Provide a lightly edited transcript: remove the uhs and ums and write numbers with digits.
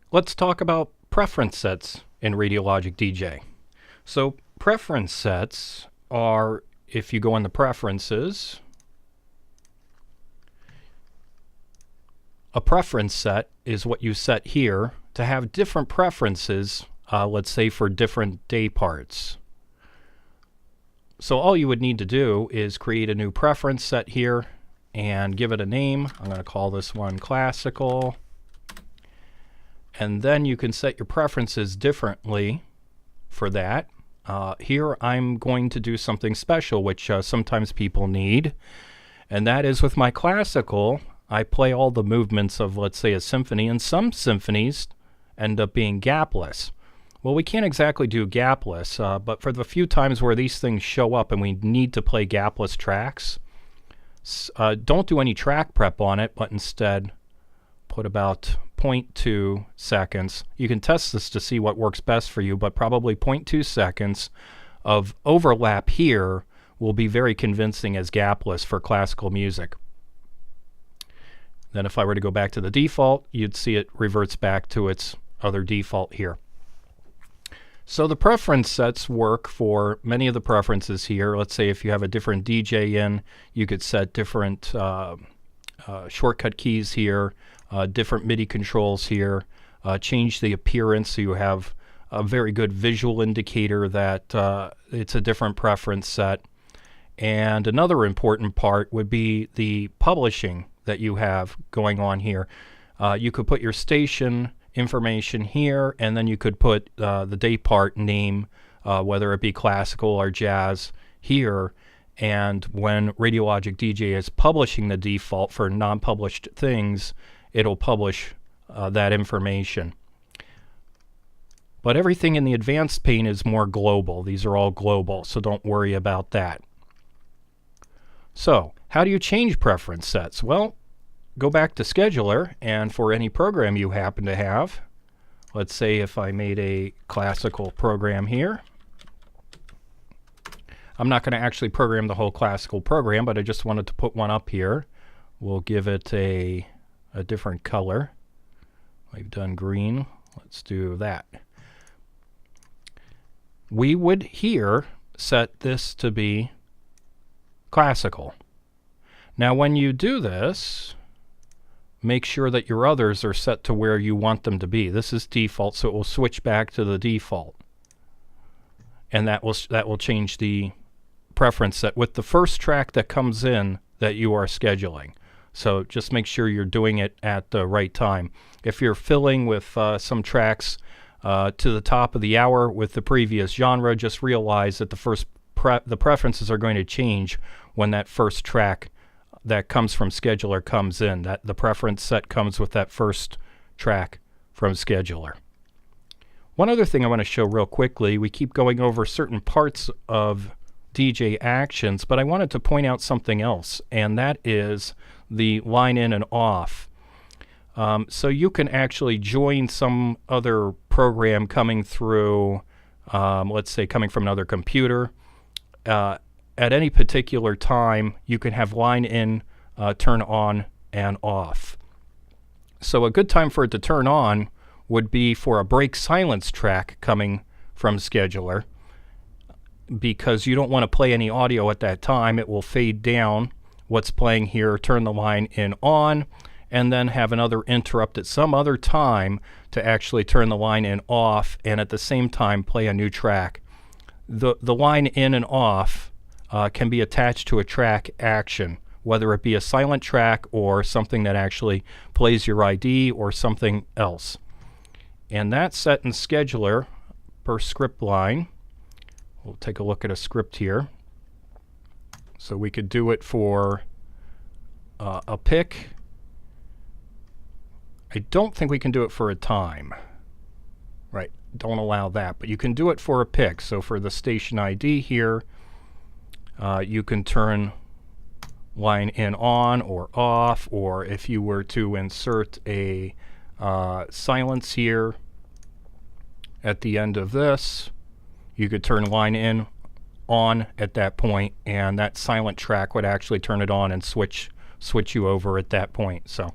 Let's talk about preference sets in Radiologik DJ. So preference sets are, if you go in the preferences, a preference set is what you set here to have different preferences, let's say for different day parts. So all you would need to do is create a new preference set here and give it a name. I'm going to call this one classical. And then you can set your preferences differently for that. Here I'm going to do something special, which sometimes people need. And that is with my classical, I play all the movements of, let's say, a symphony. And some symphonies end up being gapless. Well, we can't exactly do gapless, but for the few times where these things show up and we need to play gapless tracks, don't do any track prep on it, but instead put about 0.2 seconds. You can test this to see what works best for you, but probably 0.2 seconds of overlap here will be very convincing as gapless for classical music. Then if I were to go back to the default, you'd see it reverts back to its other default here. So the preference sets work for many of the preferences here. Let's say if you have a different DJ in, you could set different shortcut keys here, different MIDI controls here, change the appearance so you have a very good visual indicator that it's a different preference set. And another important part would be the publishing that you have going on here. You could put your station information here, and then you could put the day part name, whether it be classical or jazz, here. And when Radiologik DJ is publishing the default for non-published things, it'll publish that information. But everything in the advanced pane is more global. These are all global, so don't worry about that. So, how do you change preference sets? Well, go back to Scheduler, and for any program you happen to have, let's say if I made a classical program here, I'm not going to actually program the whole classical program, but I just wanted to put one up here. We'll give it a different color. We've done green. Let's do that. We would here set this to be classical. Now when you do this, make sure that your others are set to where you want them to be. This is default, so it will switch back to the default. And that will change the preference set with the first track that comes in that you are scheduling. So just make sure you're doing it at the right time. If you're filling with some tracks to the top of the hour with the previous genre, just realize that the preferences are going to change when that first track that comes from Scheduler comes in. That the preference set comes with that first track from Scheduler. One other thing I want to show real quickly, we keep going over certain parts of DJ actions, but I wanted to point out something else, and that is the line in and off. So you can actually join some other program coming through, let's say coming from another computer. At any particular time, you can have line in turn on and off. So a good time for it to turn on would be for a break silence track coming from Scheduler, because you don't want to play any audio at that time. It will fade down what's playing here, turn the line in on, and then have another interrupt at some other time to actually turn the line in off, and at the same time play a new track. The line in and off can be attached to a track action, whether it be a silent track or something that actually plays your ID or something else. And that's set in Scheduler per script line. We'll take a look at a script here. So we could do it for a pick. I don't think we can do it for a time. Right, don't allow that, but you can do it for a pick. So for the station ID here, you can turn line in on or off, or if you were to insert a silence here at the end of this, you could turn line in on at that point, and that silent track would actually turn it on and switch you over at that point. So